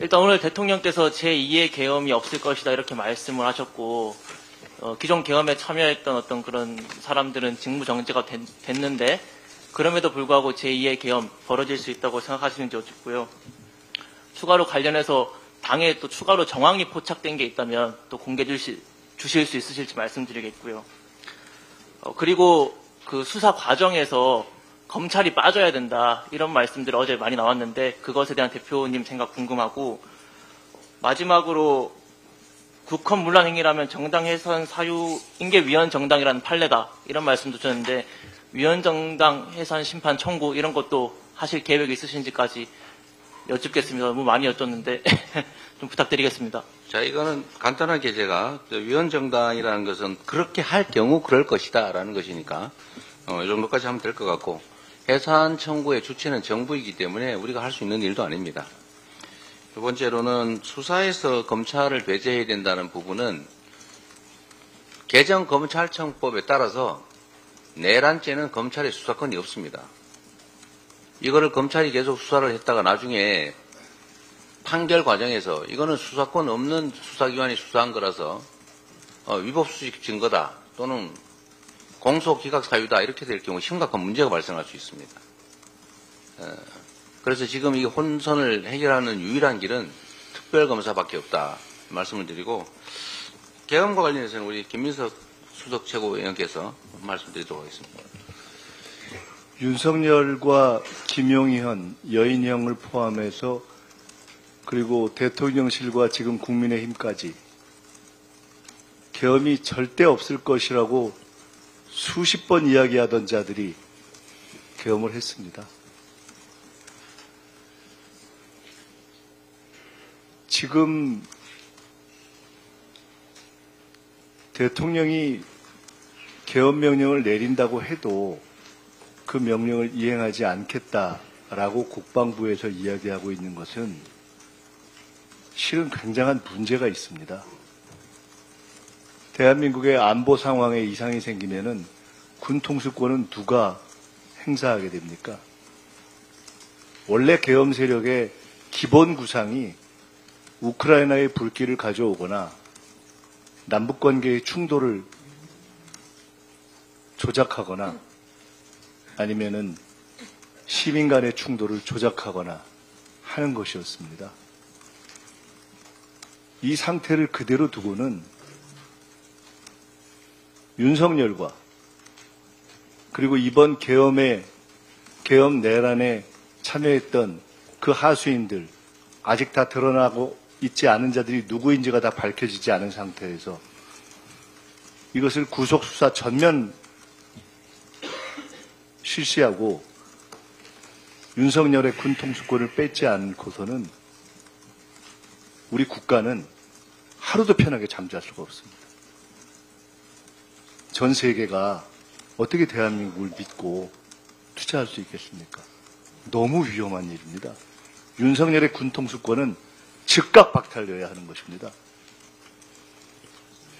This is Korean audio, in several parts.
일단 오늘 대통령께서 제2의 계엄이 없을 것이다 이렇게 말씀을 하셨고 기존 계엄에 참여했던 어떤 그런 사람들은 직무정지가 됐는데 그럼에도 불구하고 제2의 계엄 벌어질 수 있다고 생각하시는지 여쭙고요. 추가로 관련해서 당에 또 추가로 정황이 포착된 게 있다면 또 공개 주실 수 있으실지 말씀드리겠고요. 그리고 그 수사 과정에서 검찰이 빠져야 된다 이런 말씀들이 어제 많이 나왔는데 그것에 대한 대표님 생각 궁금하고 마지막으로 국헌 문란 행위라면 정당 해산 사유인 게 위헌 정당이라는 판례다 이런 말씀도 주셨는데 위헌 정당 해산 심판 청구 이런 것도 하실 계획이 있으신지까지 여쭙겠습니다. 너무 많이 여쭙는데 좀 부탁드리겠습니다. 자, 이거는 간단하게 제가 위헌 정당이라는 것은 그렇게 할 경우 그럴 것이다라는 것이니까 이 정도까지 하면 될 것 같고 해산 청구의 주체는 정부이기 때문에 우리가 할 수 있는 일도 아닙니다. 두 번째로는 수사에서 검찰을 배제해야 된다는 부분은 개정 검찰청법에 따라서 내란죄는 검찰의 수사권이 없습니다. 이거를 검찰이 계속 수사를 했다가 나중에 판결 과정에서 이거는 수사권 없는 수사기관이 수사한 거라서 위법수직 증거다 또는 공소기각 사유다 이렇게 될 경우 심각한 문제가 발생할 수 있습니다. 그래서 지금 이 혼선을 해결하는 유일한 길은 특별검사밖에 없다 말씀을 드리고 계엄과 관련해서는 우리 김민석 수석 최고위원께서 말씀드리도록 하겠습니다. 윤석열과 김용현, 여인형을 포함해서 그리고 대통령실과 지금 국민의힘까지 계엄이 절대 없을 것이라고 수십 번 이야기하던 자들이 계엄을 했습니다. 지금 대통령이 계엄 명령을 내린다고 해도 그 명령을 이행하지 않겠다라고 국방부에서 이야기하고 있는 것은 실은 굉장한 문제가 있습니다. 대한민국의 안보 상황에 이상이 생기면은 군 통수권은 누가 행사하게 됩니까? 원래 계엄 세력의 기본 구상이 우크라이나의 불길을 가져오거나 남북관계의 충돌을 조작하거나 아니면은 시민 간의 충돌을 조작하거나 하는 것이었습니다. 이 상태를 그대로 두고는 윤석열과 그리고 이번 계엄 내란에 참여했던 그 하수인들 아직 다 드러나고 있지 않은 자들이 누구인지가 다 밝혀지지 않은 상태에서 이것을 구속수사 전면 실시하고 윤석열의 군통수권을 뺏지 않고서는 우리 국가는 하루도 편하게 잠잘 수가 없습니다. 전 세계가 어떻게 대한민국을 믿고 투자할 수 있겠습니까? 너무 위험한 일입니다. 윤석열의 군통수권은 즉각 박탈되어야 하는 것입니다.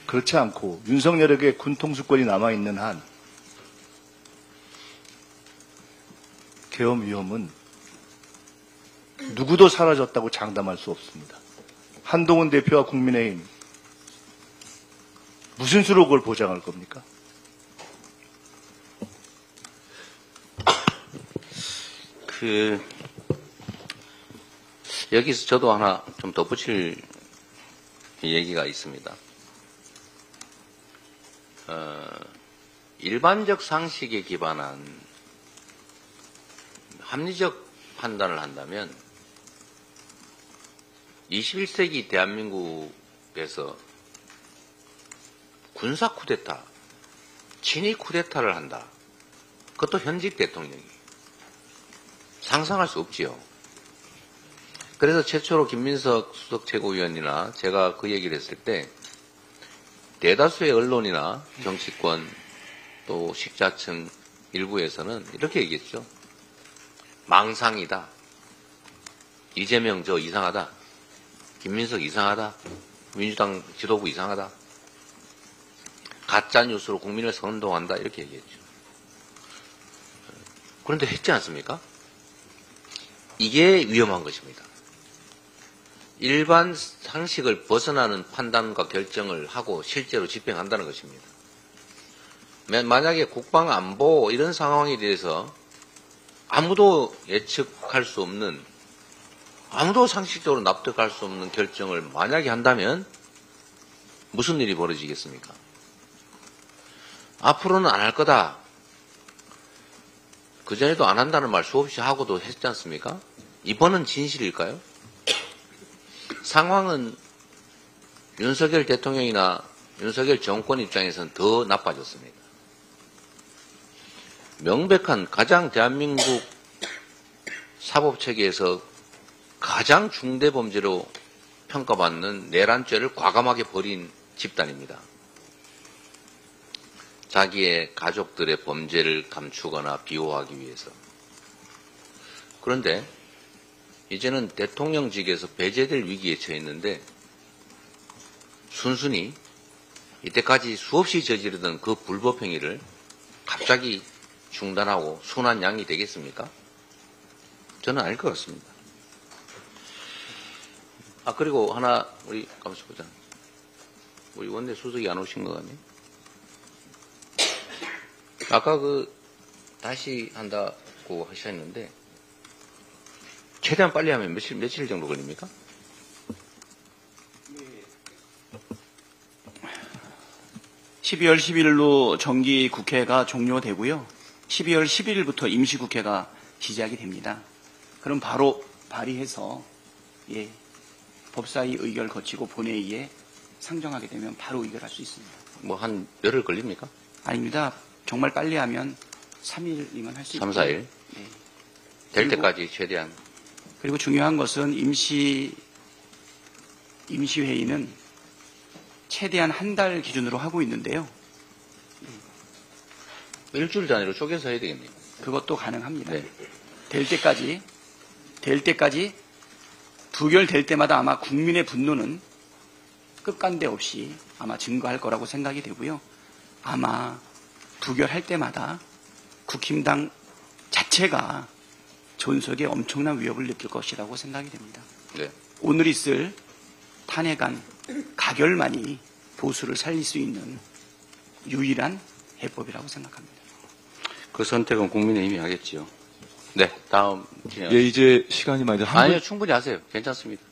그렇지 않고 윤석열에게 군통수권이 남아있는 한 계엄 위험은 누구도 사라졌다고 장담할 수 없습니다. 한동훈 대표와 국민의힘 무슨 수로 그걸 보장할 겁니까? 여기서 저도 하나 좀 덧붙일 얘기가 있습니다. 일반적 상식에 기반한 합리적 판단을 한다면 21세기 대한민국에서 군사 쿠데타, 친위 쿠데타를 한다. 그것도 현직 대통령이. 상상할 수 없지요. 그래서 최초로 김민석 수석 최고위원이나 제가 그 얘기를 했을 때 대다수의 언론이나 정치권 또 식자층 일부에서는 이렇게 얘기했죠. 망상이다. 이재명 저 이상하다. 김민석 이상하다. 민주당 지도부 이상하다. 가짜뉴스로 국민을 선동한다. 이렇게 얘기했죠. 그런데 했지 않습니까? 이게 위험한 것입니다. 일반 상식을 벗어나는 판단과 결정을 하고 실제로 집행한다는 것입니다. 만약에 국방안보 이런 상황에 대해서 아무도 예측할 수 없는, 아무도 상식적으로 납득할 수 없는 결정을 만약에 한다면 무슨 일이 벌어지겠습니까? 앞으로는 안 할 거다. 그전에도 안 한다는 말 수없이 하고도 했지 않습니까? 이번은 진실일까요? 상황은 윤석열 대통령이나 윤석열 정권 입장에서는 더 나빠졌습니다. 명백한 가장 대한민국 사법체계에서 가장 중대 범죄로 평가받는 내란죄를 과감하게 벌인 집단입니다. 자기의 가족들의 범죄를 감추거나 비호하기 위해서. 그런데 이제는 대통령직에서 배제될 위기에 처했는데 순순히 이때까지 수없이 저지르던 그 불법 행위를 갑자기 중단하고 순한 양이 되겠습니까? 저는 아닐 것 같습니다. 그리고 하나 우리 가만있어 보자. 우리 원내 수석이 안 오신 거 같네. 아까 다시 한다고 하셨는데 최대한 빨리 하면 며칠 정도 걸립니까? 12월 11일로 정기 국회가 종료되고요. 12월 11일부터 임시국회가 시작이 됩니다. 그럼 바로 발의해서 법사위 의결 거치고 본회의에 상정하게 되면 바로 의결할 수 있습니다. 뭐 한 열흘 걸립니까? 아닙니다. 정말 빨리 하면 3일이면 할 수 있습니다. 3, 4일? 네. 될 때까지 최대한. 그리고 중요한 것은 임시회의는 최대한 한 달 기준으로 하고 있는데요. 일주일 단위로 쪼개서 해야 되겠네요. 그것도 가능합니다. 네. 될 때까지 부결될 때마다 아마 국민의 분노는 끝간데 없이 아마 증거할 거라고 생각이 되고요. 아마 부결할 때마다 국힘당 자체가 존속에 엄청난 위협을 느낄 것이라고 생각이 됩니다. 네. 오늘 있을 탄핵안 가결만이 보수를 살릴 수 있는 유일한 해법이라고 생각합니다. 그 선택은 국민의힘이 하겠지요. 네, 다음. 예, 이제 시간이 많이 아니요, 충분히 하세요. 괜찮습니다.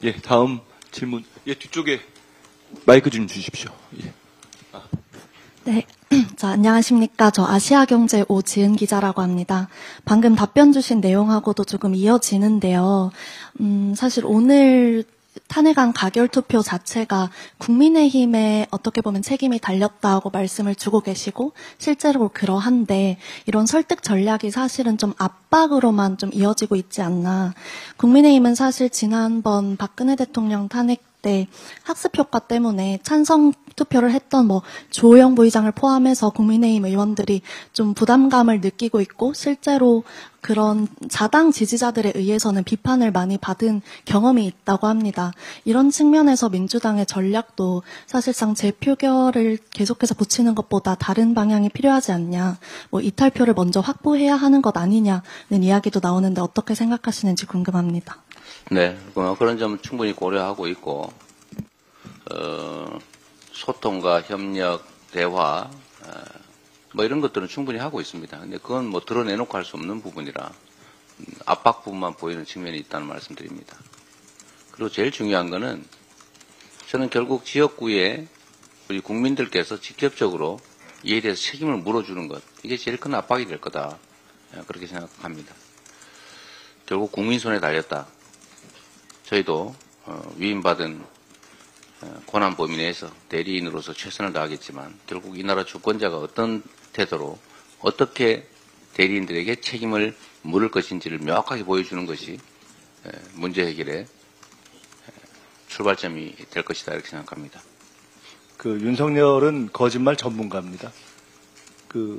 예, 다음 질문. 예, 뒤쪽에 마이크 좀 주십시오. 예. 네. 자, 안녕하십니까. 저 아시아경제 오지은 기자라고 합니다. 방금 답변 주신 내용하고도 조금 이어지는데요. 사실 오늘 탄핵안 가결 투표 자체가 국민의힘에 어떻게 보면 책임이 달렸다고 말씀을 주고 계시고 실제로 그러한데 이런 설득 전략이 사실은 좀 압박으로만 좀 이어지고 있지 않나. 국민의힘은 사실 지난번 박근혜 대통령 탄핵 때 학습 효과 때문에 찬성 투표를 했던 조호영 부의장을 포함해서 국민의힘 의원들이 좀 부담감을 느끼고 있고 실제로 그런 자당 지지자들에 의해서는 비판을 많이 받은 경험이 있다고 합니다. 이런 측면에서 민주당의 전략도 사실상 재표결을 계속해서 붙이는 것보다 다른 방향이 필요하지 않냐, 이탈표를 먼저 확보해야 하는 것 아니냐는 이야기도 나오는데 어떻게 생각하시는지 궁금합니다. 네, 그런 점은 충분히 고려하고 있고, 소통과 협력, 대화, 이런 것들은 충분히 하고 있습니다. 근데 그건 드러내놓고 할 수 없는 부분이라 압박 부분만 보이는 측면이 있다는 말씀드립니다. 그리고 제일 중요한 거는 저는 결국 지역구에 우리 국민들께서 직접적으로 이에 대해서 책임을 물어주는 것, 이게 제일 큰 압박이 될 거다. 그렇게 생각합니다. 결국 국민 손에 달렸다. 저희도 위임받은 권한 범위 내에서 대리인으로서 최선을 다하겠지만 결국 이 나라 주권자가 어떤 태도로 어떻게 대리인들에게 책임을 물을 것인지를 명확하게 보여주는 것이 문제 해결의 출발점이 될 것이다 이렇게 생각합니다. 윤석열은 거짓말 전문가입니다.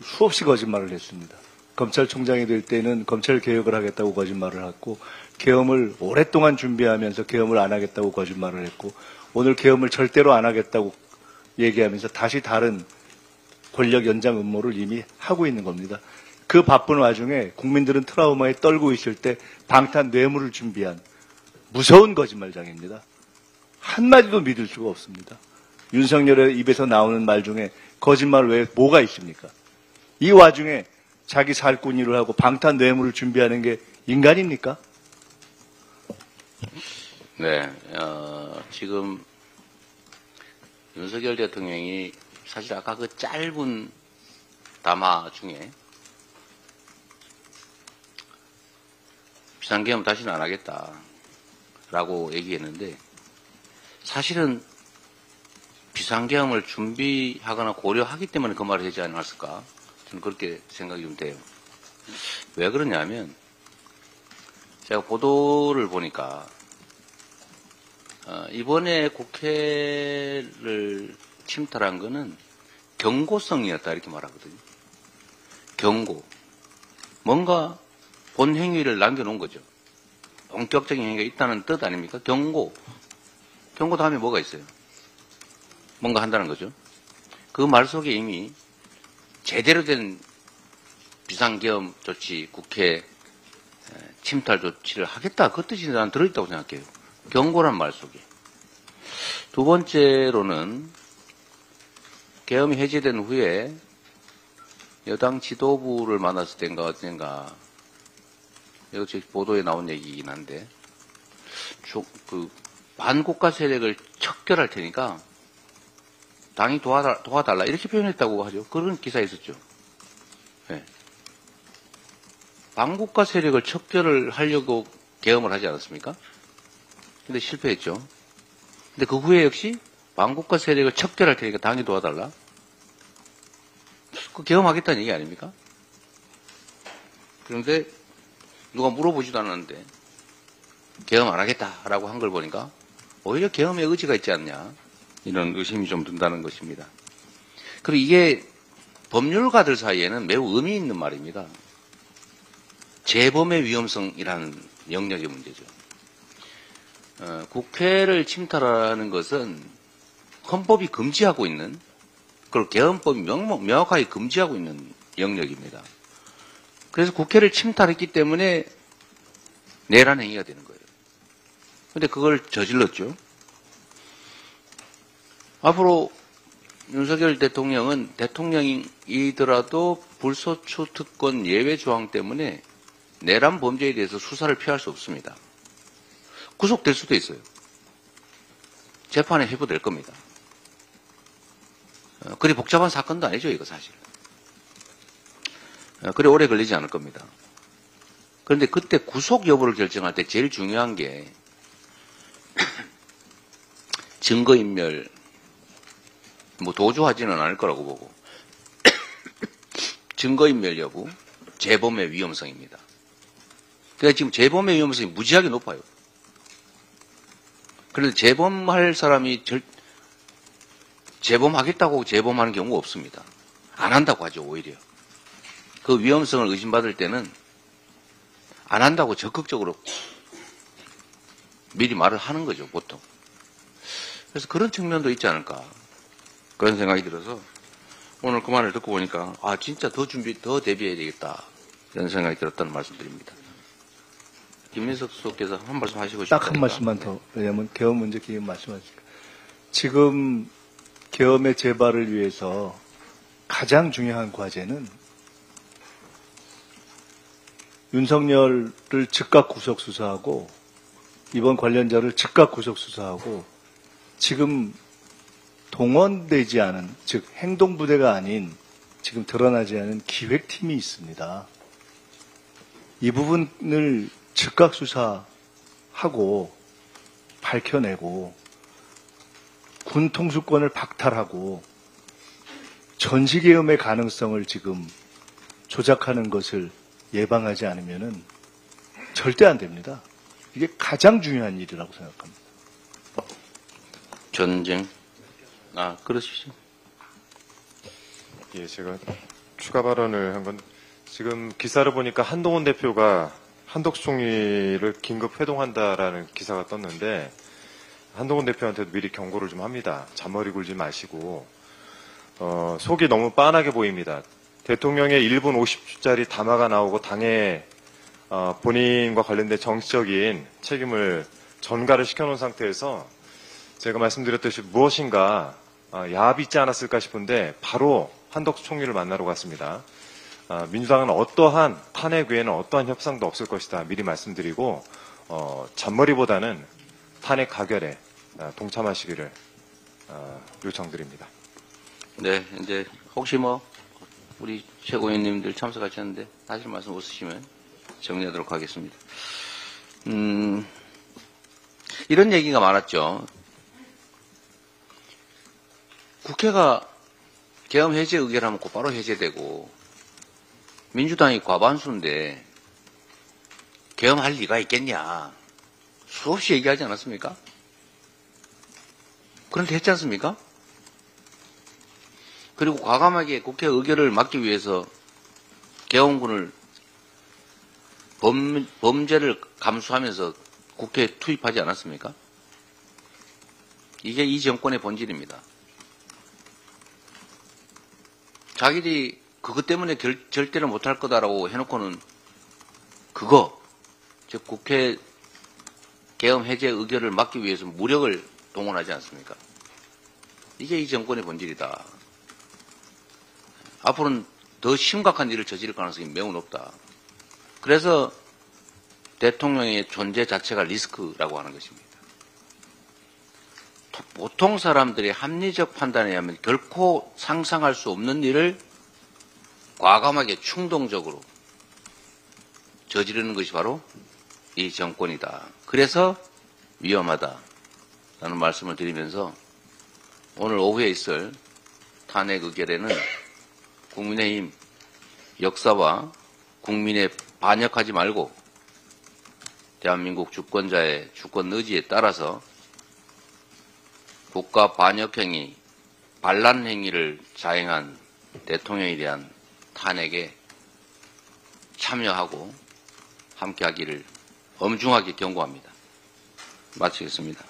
수없이 거짓말을 했습니다. 검찰총장이 될 때는 검찰 개혁을 하겠다고 거짓말을 했고 계엄을 오랫동안 준비하면서 계엄을 안 하겠다고 거짓말을 했고 오늘 계엄을 절대로 안 하겠다고 얘기하면서 다시 다른 권력 연장 음모를 이미 하고 있는 겁니다. 그 바쁜 와중에 국민들은 트라우마에 떨고 있을 때 방탄 뇌물을 준비한 무서운 거짓말장입니다. 한마디도 믿을 수가 없습니다. 윤석열의 입에서 나오는 말 중에 거짓말 외에 뭐가 있습니까? 이 와중에 자기 살꾼 일을 하고 방탄 뇌물을 준비하는 게 인간입니까? 네, 지금 윤석열 대통령이 사실 아까 그 짧은 담화 중에 비상계엄 다시는 안 하겠다라고 얘기했는데 사실은 비상계엄을 준비하거나 고려하기 때문에 그 말을 하지 않았을까? 저는 그렇게 생각이 좀 돼요. 왜 그러냐면 제가 보도를 보니까 이번에 국회를 침탈한 거는 경고성이었다 이렇게 말하거든요. 경고. 뭔가 본 행위를 남겨놓은 거죠. 본격적인 행위가 있다는 뜻 아닙니까? 경고. 경고 다음에 뭐가 있어요? 뭔가 한다는 거죠. 그 말 속에 이미 제대로 된 비상계엄 조치, 국회 침탈 조치를 하겠다. 그 뜻이 난 들어있다고 생각해요. 경고란 말 속에. 두 번째로는 계엄이 해제된 후에 여당 지도부를 만났을 때인가 어딘가 이거 보도에 나온 얘기이긴 한데 그 반국가 세력을 척결할 테니까 당이 도와달라 이렇게 표현했다고 하죠. 그런 기사 있었죠. 네. 반국가 세력을 척결을 하려고 계엄을 하지 않았습니까? 근데 실패했죠. 근데 그 후에 역시 반국가 세력을 척결할 테니까 당이 도와달라. 그 계엄하겠다는 얘기 아닙니까? 그런데 누가 물어보지도 않았는데 계엄 안 하겠다라고 한 걸 보니까 오히려 계엄에 의지가 있지 않냐 이런 의심이 좀 든다는 것입니다. 그리고 이게 법률가들 사이에는 매우 의미 있는 말입니다. 재범의 위험성이라는 영역의 문제죠. 국회를 침탈하는 것은 헌법이 금지하고 있는 그리고 계엄법이 명확하게 금지하고 있는 영역입니다. 그래서 국회를 침탈했기 때문에 내란 행위가 되는 거예요. 그런데 그걸 저질렀죠. 앞으로 윤석열 대통령은 대통령이더라도 불소추 특권 예외 조항 때문에 내란 범죄에 대해서 수사를 피할 수 없습니다. 구속될 수도 있어요. 재판에 회부될 겁니다. 그리 복잡한 사건도 아니죠, 이거 사실. 그리 오래 걸리지 않을 겁니다. 그런데 그때 구속 여부를 결정할 때 제일 중요한 게 증거인멸, 뭐 도주하지는 않을 거라고 보고 증거인멸 여부, 재범의 위험성입니다. 그러니까 지금 재범의 위험성이 무지하게 높아요. 그런데 재범할 사람이 재범하겠다고 재범하는 경우가 없습니다. 안 한다고 하죠, 오히려. 그 위험성을 의심받을 때는 안 한다고 적극적으로 미리 말을 하는 거죠, 보통. 그래서 그런 측면도 있지 않을까. 그런 생각이 들어서 오늘 그 말을 듣고 보니까 아, 진짜 더 대비해야 되겠다. 이런 생각이 들었다는 말씀드립니다. 김민석 수석께서 한 말씀 하시고 싶다니까. 딱 한 말씀만 더. 왜냐하면 계엄 문제 기획 말씀하시니까. 지금 계엄의 재발을 위해서 가장 중요한 과제는 윤석열을 즉각 구속 수사하고 이번 관련자를 즉각 구속 수사하고 지금 동원되지 않은, 즉 행동부대가 아닌 지금 드러나지 않은 기획팀이 있습니다. 이 부분을 즉각 수사하고 밝혀내고 군 통수권을 박탈하고 전시계엄의 가능성을 지금 조작하는 것을 예방하지 않으면은 절대 안 됩니다. 이게 가장 중요한 일이라고 생각합니다. 전쟁. 아, 그러시죠. 예, 제가 추가 발언을 한 건 지금 기사를 보니까 한동훈 대표가 한덕수 총리를 긴급 회동한다라는 기사가 떴는데 한동훈 대표한테도 미리 경고를 좀 합니다. 잔머리 굴지 마시고 속이 너무 빤하게 보입니다. 대통령의 1분 50초짜리 담화가 나오고 당의 본인과 관련된 정치적인 책임을 전가를 시켜놓은 상태에서 제가 말씀드렸듯이 무엇인가 야합이 있지 않았을까 싶은데 바로 한덕수 총리를 만나러 갔습니다. 민주당은 어떠한 탄핵 외에는 어떠한 협상도 없을 것이다 미리 말씀드리고 잔머리보다는 탄핵 가결에 동참하시기를 요청드립니다. 네, 이제 혹시 우리 최고위원님들 참석하셨는데 하실 말씀 없으시면 정리하도록 하겠습니다. 이런 얘기가 많았죠. 국회가 계엄 해제 의결하면 곧바로 해제되고 민주당이 과반수인데 계엄할 리가 있겠냐 수없이 얘기하지 않았습니까? 그런데 했지 않습니까? 그리고 과감하게 국회 의결을 막기 위해서 계엄군을 범죄를 감수하면서 국회에 투입하지 않았습니까? 이게 이 정권의 본질입니다. 자기들이 그것 때문에 절대로 못할 거다라고 해놓고는 즉 국회 계엄 해제 의결을 막기 위해서 무력을 동원하지 않습니까? 이게 이 정권의 본질이다. 앞으로는 더 심각한 일을 저지를 가능성이 매우 높다. 그래서 대통령의 존재 자체가 리스크라고 하는 것입니다. 보통 사람들의 합리적 판단에 의하면 결코 상상할 수 없는 일을 과감하게 충동적으로 저지르는 것이 바로 이 정권이다. 그래서 위험하다라는 말씀을 드리면서 오늘 오후에 있을 탄핵 의결에는 국민의힘 역사와 국민에 반역하지 말고 대한민국 주권자의 주권 의지에 따라서 국가 반역행위, 반란 행위를 자행한 대통령에 대한 탄핵에 참여하고 함께하기를 엄중하게 경고합니다. 마치겠습니다.